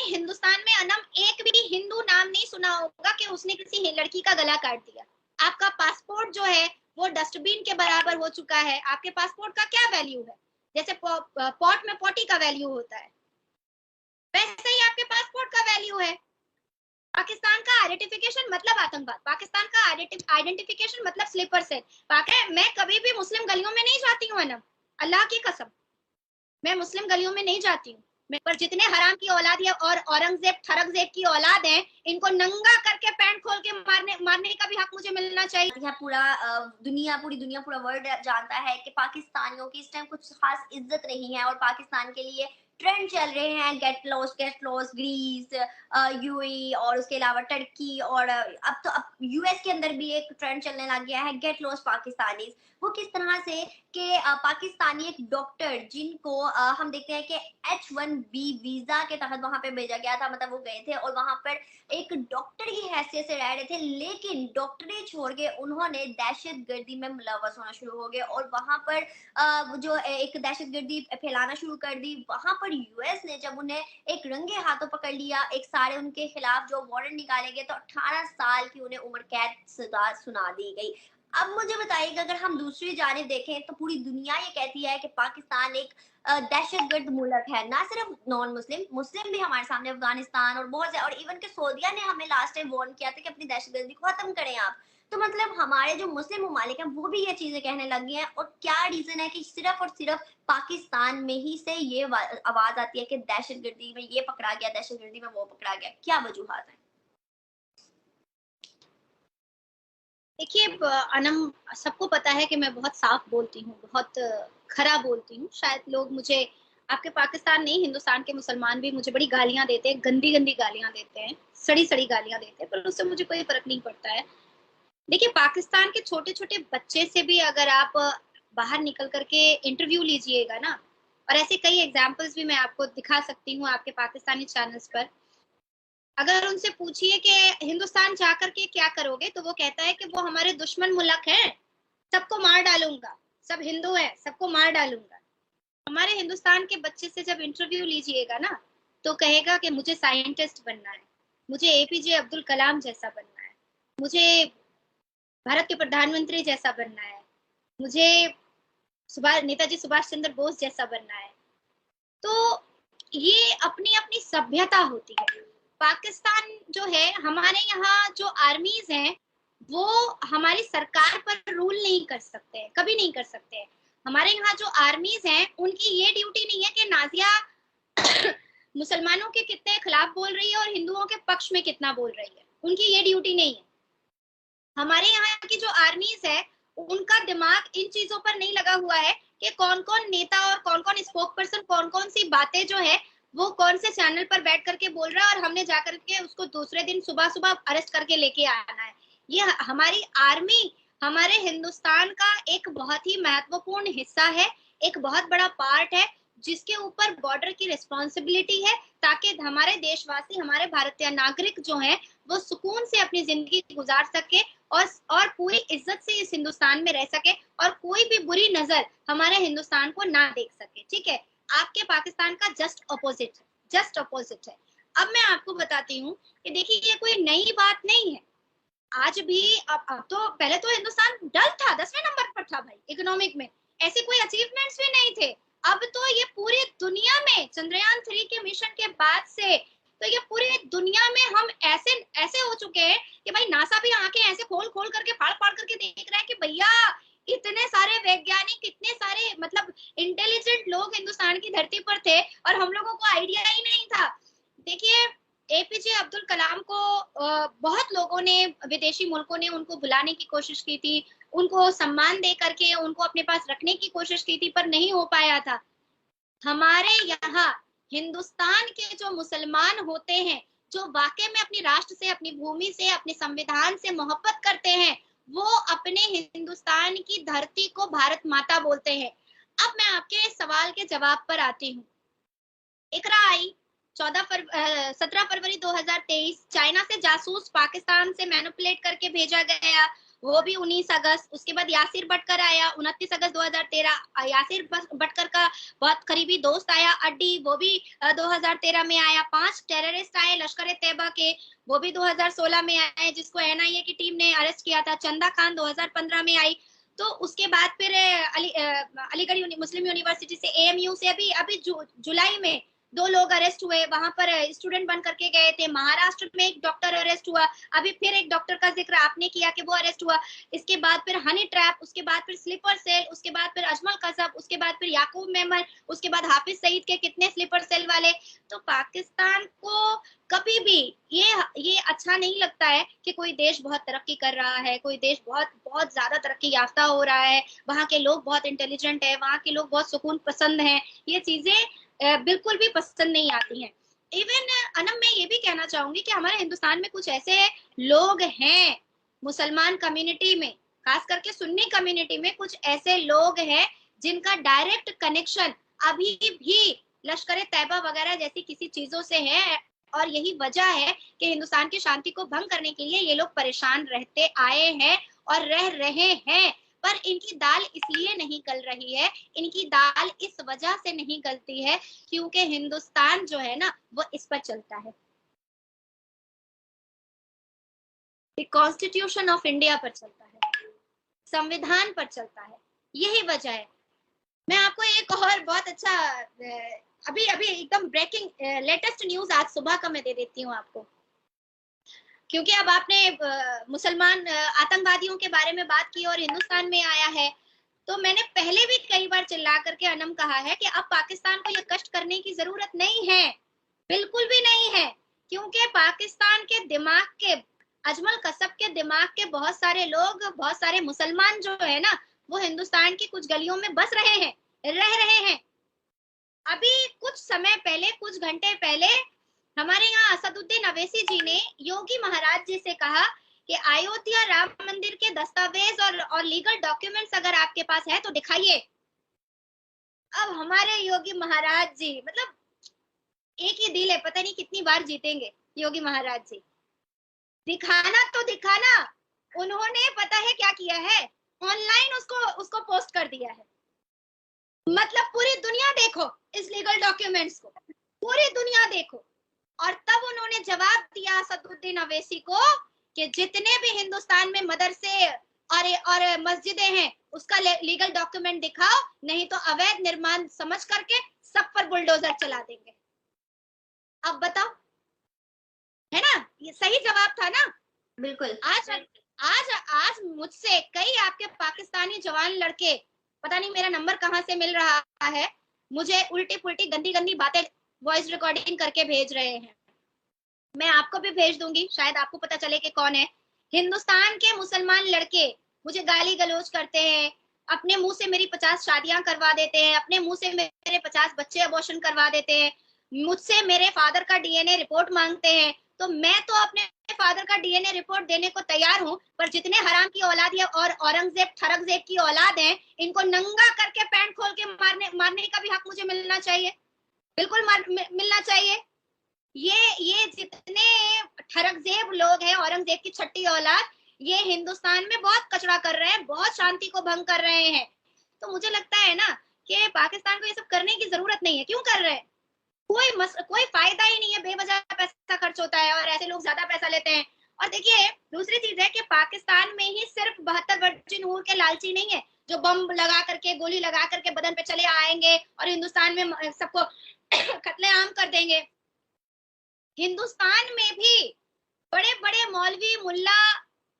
हिंदुस्तान में अनम एक भी हिंदू नाम नहीं सुना होगा कि उसने किसी लड़की का गला काट दिया। आपका पासपोर्ट जो है वो डस्टबिन के बराबर हो चुका है। आपके पासपोर्ट का क्या वैल्यू है? जैसे पॉट में पोटी का वैल्यू होता है, वैसे ही आपके पासपोर्ट का वैल्यू है। पाकिस्तान का आइडेंटिफिकेशन मतलब आतंकवाद, पाकिस्तान का आइडेंटिफिकेशन मतलब स्लीपर सेल। मैं कभी भी मुस्लिम गलियों में नहीं जाती हूँ अनम, अल्लाह की कसम, मैं मुस्लिम गलियों में नहीं जाती हूँ। पर जितने हराम की औलाद है और औरंगजेब थरकजेब की औलाद है, इनको नंगा करके पैंट खोल के मारने का भी हक मुझे मिलना चाहिए। यहाँ पूरी दुनिया पूरा वर्ल्ड जानता है कि पाकिस्तानियों की इस टाइम कुछ खास इज्जत नहीं है और पाकिस्तान के लिए ट्रेंड चल रहे हैं गेट लॉस ग्रीस, यूएई और उसके अलावा टर्की और अब यूएस के अंदर भी एक ट्रेंड चलने लग गया है गेट लॉस पाकिस्तानी। वो किस तरह से कि पाकिस्तानी एक डॉक्टर जिनको हम देखते हैं कि H1B वीजा के तहत वहां पे भेजा गया था, मतलब वो गए थे और वहां पर एक डॉक्टर की हैसियत से रह रहे थे, लेकिन डॉक्टरी छोड़ के उन्होंने दहशत गर्दी में मुलव्वस होना शुरू हो गए और वहां पर जो एक दहशत गर्दी फैलाना शुरू कर दी। वहां पर यूएस ने जब उन्हें एक रंगे हाथों पकड़ लिया, एक सारे उनके खिलाफ जो वारंट निकाले गए, तो 18 साल की उन्हें उम्र कैद सजा सुना दी गई। अब मुझे बताइएगा, अगर हम दूसरी जानिब देखें तो पूरी दुनिया ये कहती है कि पाकिस्तान एक दहशतगर्द मुल्क है, ना सिर्फ नॉन मुस्लिम, मुस्लिम भी हमारे सामने अफगानिस्तान और बहुत से, और इवन के सऊदीया ने हमें लास्ट टाइम वार्न किया था कि अपनी दहशतगर्दी को खत्म करें आप। तो मतलब हमारे जो मुस्लिम ममालिक हैं वो भी ये चीजें कहने लगी हैं, और क्या रीजन है कि सिर्फ और सिर्फ पाकिस्तान में ही से ये आवाज आती है कि दहशतगर्दी में ये पकड़ा गया, दहशतगर्दी में वो पकड़ा गया, क्या वजूहत है? देखिए अनम, सबको पता है कि मैं बहुत साफ बोलती हूँ, बहुत खरा बोलती हूँ। शायद लोग मुझे, आपके पाकिस्तान नहीं हिंदुस्तान के मुसलमान भी मुझे बड़ी गालियां देते हैं, गंदी गंदी गालियां देते हैं, सड़ी सड़ी गालियां देते हैं, पर उससे मुझे कोई फर्क नहीं पड़ता है। देखिए पाकिस्तान के छोटे छोटे बच्चे से भी अगर आप बाहर निकल करके इंटरव्यू लीजिएगा ना, और ऐसे कई एग्जाम्पल्स भी मैं आपको दिखा सकती हूँ आपके पाकिस्तानी चैनल्स पर। अगर उनसे पूछिए कि हिंदुस्तान जाकर के क्या करोगे, तो वो कहता है कि वो हमारे दुश्मन मुल्क हैं, सबको मार डालूंगा, सब हिंदू है, सबको मार डालूंगा। हमारे हिंदुस्तान के बच्चे से जब इंटरव्यू लीजिएगा ना, तो कहेगा कि मुझे साइंटिस्ट बनना है, मुझे एपीजे अब्दुल कलाम जैसा बनना है, मुझे भारत के प्रधानमंत्री जैसा बनना है, मुझे नेताजी सुभाष चंद्र बोस जैसा बनना है। तो ये अपनी अपनी सभ्यता होती है। पाकिस्तान जो है, हमारे यहाँ जो आर्मीज हैं वो हमारी सरकार पर रूल नहीं कर सकते हैं, कभी नहीं कर सकते हैं। हमारे यहाँ जो आर्मीज हैं उनकी ये ड्यूटी नहीं है कि नाजिया मुसलमानों के कितने खिलाफ बोल रही है और हिंदुओं के पक्ष में कितना बोल रही है, उनकी ये ड्यूटी नहीं है। हमारे यहाँ की जो आर्मीज है उनका दिमाग इन चीजों पर नहीं लगा हुआ है कि कौन कौन नेता और कौन कौन स्पोक पर्सन कौन कौन सी बातें जो है वो कौन से चैनल पर बैठ करके बोल रहा है और हमने जाकर के उसको दूसरे दिन सुबह सुबह अरेस्ट करके लेके आना है। ये हमारी आर्मी हमारे हिंदुस्तान का एक बहुत ही महत्वपूर्ण हिस्सा है, एक बहुत बड़ा पार्ट है, जिसके ऊपर बॉर्डर की रिस्पॉन्सिबिलिटी है, ताकि हमारे देशवासी, हमारे भारतीय नागरिक जो हैं वो सुकून से अपनी जिंदगी गुजार सके और पूरी इज्जत से इस हिंदुस्तान में रह सके और कोई भी बुरी नजर हमारे हिंदुस्तान को ना देख सके। ठीक है, आपके पाकिस्तान का जस्ट अपोजिट, जस्ट अपोजिट है। अब मैं आपको बताती हूँ कि देखिए ये कोई नई बात नहीं है। आज भी अब तो, पहले तो हिंदुस्तान डल था, 10वें नंबर पर था भाई इकोनॉमिक में, ऐसे कोई अचीवमेंट्स भी नहीं थे। अब तो ये पूरी दुनिया में चंद्रयान 3 के मिशन के बाद से तो ये पूरी दुनिया में हम ऐसे ऐसे हो चुके हैं कि भाई नासा भी आंखें ऐसे खोल खोल करके फाड़ फाड़ करके देख रहा है कि भैया इतने सारे वैज्ञानिक, इतने सारे मतलब इंटेलिजेंट लोग हिंदुस्तान की धरती पर थे और हम लोगों को आइडिया ही नहीं था। देखिए एपीजे अब्दुल कलाम को बहुत लोगों ने, विदेशी मुल्कों ने उनको बुलाने की कोशिश की थी, उनको सम्मान दे करके उनको अपने पास रखने की कोशिश की थी, पर नहीं हो पाया था। हमारे यहाँ हिंदुस्तान के जो मुसलमान होते हैं, जो वाकई में अपनी राष्ट्र से, अपनी भूमि से, अपने संविधान से मोहब्बत करते हैं, वो अपने हिंदुस्तान की धरती को भारत माता बोलते हैं। अब मैं आपके सवाल के जवाब पर आती हूँ। इकरा आई 17 फरवरी 2023, चाइना से जासूस पाकिस्तान से मैनिपुलेट करके भेजा गया वो भी 19 अगस्त। उसके बाद यासिर भटकर आया 29 अगस्त 2013। यासिर भटकर का बहुत करीबी दोस्त आया अड्डी, वो भी 2013 में आया। 5 टेररिस्ट आए लश्कर ए तैयबा के, वो भी 2016 में आए, जिसको एनआईए की टीम ने अरेस्ट किया था। चंदा खान 2015 में आई। तो उसके बाद फिर अलीगढ़ मुस्लिम यूनिवर्सिटी से, एएमयू से अभी अभी जुलाई में 2 लोग अरेस्ट हुए, वहां पर स्टूडेंट बन करके गए थे। महाराष्ट्र में एक डॉक्टर अरेस्ट हुआ, अभी फिर एक डॉक्टर का जिक्र आपने किया कि वो अरेस्ट हुआ। इसके बाद फिर हनी ट्रैप, उसके बाद फिर स्लीपर सेल, उसके बाद फिर अजमल कसब, उसके बाद फिर याकूब मेमन, उसके बाद हाफिज सईद के कितने स्लीपर सेल वाले। तो पाकिस्तान को कभी भी ये अच्छा नहीं लगता है कि कोई देश बहुत तरक्की कर रहा है, कोई देश बहुत बहुत ज्यादा तरक्की याफ्ता हो रहा है, वहां के लोग बहुत इंटेलिजेंट है, वहां के लोग बहुत सुकून पसंद हैं। ये चीजें बिल्कुल भी पसंद नहीं आती हैं। इवन अनम, मैं ये भी कहना चाहूंगी कि हमारे हिंदुस्तान में कुछ ऐसे लोग हैं मुसलमान कम्युनिटी में, खास करके सुन्नी कम्युनिटी में कुछ ऐसे लोग हैं जिनका डायरेक्ट कनेक्शन अभी भी लश्कर तैयबा वगैरह जैसी किसी चीजों से है, और यही वजह है कि हिंदुस्तान की शांति को भंग करने के लिए ये लोग परेशान रहते आए हैं और रह रहे हैं। पर इनकी दाल इसलिए नहीं गल रही है, इनकी दाल इस वजह से नहीं गलती है क्योंकि हिंदुस्तान जो है ना वो इस पर चलता है, कॉन्स्टिट्यूशन ऑफ इंडिया पर चलता है, संविधान पर चलता है। यही वजह है। मैं आपको एक और बहुत अच्छा अभी अभी एकदम ब्रेकिंग लेटेस्ट न्यूज आज सुबह का मैं दे देती हूँ आपको, क्योंकि अब आपने मुसलमान आतंकवादियों के बारे में बात की और हिंदुस्तान में आया है, तो मैंने पहले भी कई बार चिल्ला करके अनम कहा है कि अब पाकिस्तान को ये कष्ट करने की जरूरत नहीं है, बिल्कुल भी नहीं है, क्योंकि पाकिस्तान के दिमाग के, अजमल कसब के दिमाग के बहुत सारे लोग, बहुत सारे मुसलमान जो है ना, वो हिंदुस्तान की कुछ गलियों में बस रहे हैं, रह रहे हैं। अभी कुछ समय पहले, कुछ घंटे पहले हमारे यहाँ असदुद्दीन अवैसी जी ने योगी महाराज जी से कहा कि अयोध्या राम मंदिर के दस्तावेज और लीगल डॉक्यूमेंट्स अगर आपके पास है तो दिखाइए। अब हमारे योगी महाराज जी, मतलब एक ही दिल है, पता नहीं कितनी बार जीतेंगे योगी महाराज जी। दिखाना तो दिखाना, उन्होंने पता है क्या किया है, ऑनलाइन उसको पोस्ट कर दिया है। मतलब पूरी दुनिया देखो इस लीगल डॉक्यूमेंट्स को, पूरी दुनिया देखो। और तब उन्होंने जवाब दिया असदुद्दीन अवैसी को कि जितने भी हिंदुस्तान में मदरसे और मस्जिदें हैं उसका लीगल डॉक्यूमेंट दिखाओ, नहीं तो अवैध निर्माण समझ करके सब पर बुलडोजर चला देंगे। अब बताओ, है ना, ये सही जवाब था ना? बिल्कुल। आज आज आज मुझसे कई आपके पाकिस्तानी जवान लड़के, पता नहीं मेरा नंबर कहाँ से मिल रहा है, मुझे उल्टी पुल्टी गंदी गंदी बातें वॉइस रिकॉर्डिंग करके भेज रहे हैं। मैं आपको भी भेज दूंगी, शायद आपको पता चले कि कौन है। हिंदुस्तान के मुसलमान लड़के मुझे गाली गलौज करते हैं, अपने मुंह से मेरी 50 शादियां करवा देते हैं, अपने मुंह से मेरे 50 बच्चे अबॉर्शन करवा देते हैं, मुझसे मेरे फादर का डीएनए रिपोर्ट मांगते हैं। तो मैं तो अपने फादर का डीएनए रिपोर्ट देने को तैयार हूँ, पर जितने हराम की औलाद है और औरंगजेब ठरकजेब की औलाद है, इनको नंगा करके पैंट खोल के मारने का भी हक मुझे मिलना चाहिए, बिल्कुल मिलना चाहिए। ये जितने ठरकजेब लोग हैं, औरंगजेब की छठी औलाद, ये हिंदुस्तान में बहुत कचरा कर रहे हैं, बहुत शांति को भंग कर रहे हैं। तो मुझे लगता है ना कि पाकिस्तान को ये सब करने की जरूरत नहीं है। क्यों कर रहे हैं? कोई फायदा ही नहीं है, बेवजह पैसा खर्च होता है और ऐसे लोग ज्यादा पैसा लेते हैं। और देखिए दूसरी चीज है कि पाकिस्तान में ही सिर्फ 72 वर्जिन हूर के लालची नहीं है जो बम लगा करके, गोली लगा करके बदन पे चले आएंगे और हिंदुस्तान में सबको कत्लेआम कर देंगे। हिंदुस्तान में भी बड़े बड़े मौलवी, मुल्ला,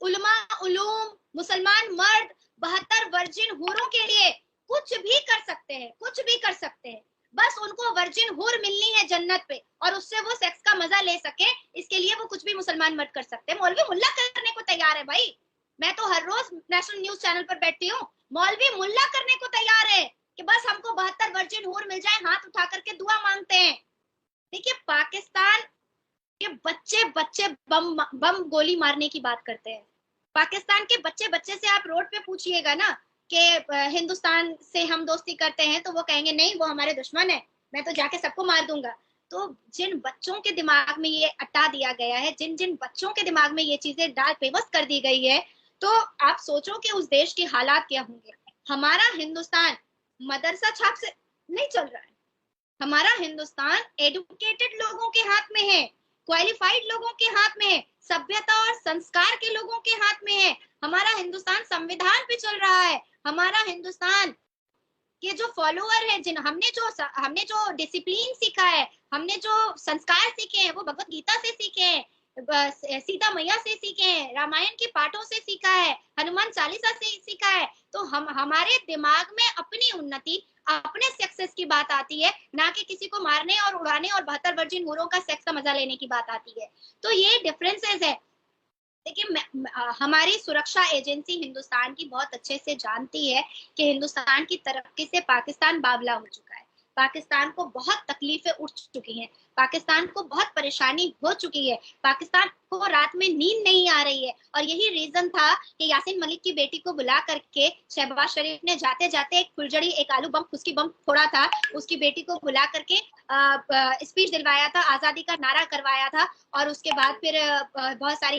उलमा, उलूम, मुसलमान मर्द 72 वर्जिन हूरों के लिए कुछ भी कर सकते हैं, कुछ भी कर सकते हैं। बस उनको वर्जिन हूर मिलनी है जन्नत पे और उससे वो सेक्स का मजा ले सके, इसके लिए वो कुछ भी मुसलमान मर्द कर सकते हैं। मौलवी मुल्ला करने को तैयार है भाई। मैं तो हर रोज नेशनल न्यूज चैनल पर बैठती हूँ, मौलवी मुल्ला करने को तैयार है कि बस हमको 72 वर्जिन हूर मिल जाए, हाथ उठा करके दुआ मांगते हैं। देखिए पाकिस्तान के बच्चे बच्चे बम गोली मारने की बात करते हैं। पाकिस्तान के बच्चे बच्चे से आप रोड पे पूछिएगा ना कि हिंदुस्तान से हम दोस्ती करते हैं, तो वो कहेंगे नहीं वो हमारे दुश्मन है, मैं तो जाके सबको मार दूंगा। तो जिन बच्चों के दिमाग में ये अटा दिया गया है, जिन जिन बच्चों के दिमाग में ये चीजें डाल बेबस कर दी गई है, तो आप सोचो कि उस देश के हालात क्या होंगे। हमारा हिंदुस्तान मदरसा छाप से नहीं चल रहा है, हमारा हिंदुस्तान एडुकेटेड लोगों के हाथ में है, क्वालिफाइड लोगों के हाथ में है, सभ्यता और संस्कार के लोगों के हाथ में है। हमारा हिंदुस्तान संविधान पे चल रहा है। हमारा हिंदुस्तान के जो फॉलोअर है, जिन हमने जो डिसिप्लिन सीखा है, हमने जो संस्कार सीखे हैं वो भगवत गीता से सीखे हैं, सीता मैया से सीखे हैं, रामायण के पाठों से सीखा है, हनुमान चालीसा से सीखा है। तो हम हमारे दिमाग में अपनी उन्नति, अपने सक्सेस की बात आती है, ना कि किसी को मारने और उड़ाने और 72 वर्जिन हूरों का सेक्स का मजा लेने की बात आती है। तो ये डिफरेंसेस है। देखिए, हमारी सुरक्षा एजेंसी हिंदुस्तान की बहुत अच्छे से जानती है कि हिंदुस्तान की तरक्की से पाकिस्तान बावला हो चुका है। पाकिस्तान को बहुत तकलीफें उठ चुकी हैं, पाकिस्तान को बहुत परेशानी हो चुकी है, पाकिस्तान को रात में नींद नहीं आ रही है। और यही रीजन था कि यासीन मलिक की बेटी को बुला करके शहबाज शरीफ ने जाते जाते एक फुलझड़ी, एक आलू बम, उसकी बम फोड़ा था, उसकी बेटी को बुला करके स्पीच दिलवाया था, आजादी का नारा करवाया था, और उसके बाद फिर बहुत सारी